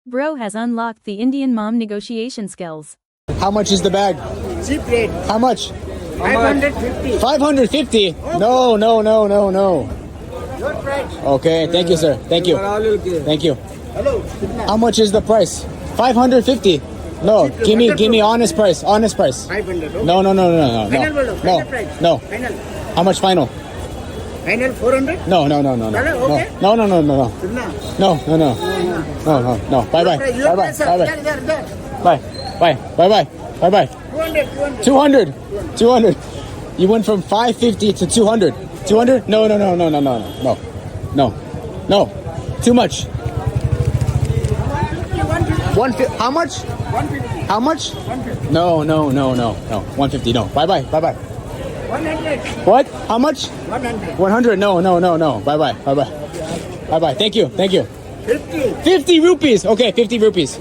Bro has unlocked the Indian mom negotiation skills. How much is the bag? Cheap rate. How much? 550. 550? No, no, no, no, no. Your price. Okay, thank you, sir. Thank you. Thank you. Hello. How much is the price? 550. No, give me honest price. Honest price. 500. Okay. No, no, no, no, no, Final no. bolo. No, Final price. no. Final. How much final? Final 400. No, no, no, no, no. Hello, okay. No, no, no, no, no. Sunna. No, no, no. No, no, no. Bye bye. Your Bye bye. price, sir. Bye bye. There. Bye. Bye. Bye bye. Bye bye. 200. 200. 200. You went from 550 to 200. 200? No, no, no, no, no, no, no. No. No. Too much. 150. How much? 150. How much? 150. No, no, no, no, no. 150. No. Bye bye. Bye bye. 100. What? How much? 100. 100. No, no, no, no. Bye bye. Bye bye. Bye bye. Thank you. Thank you. 50. 50 rupees. Okay, 50 rupees.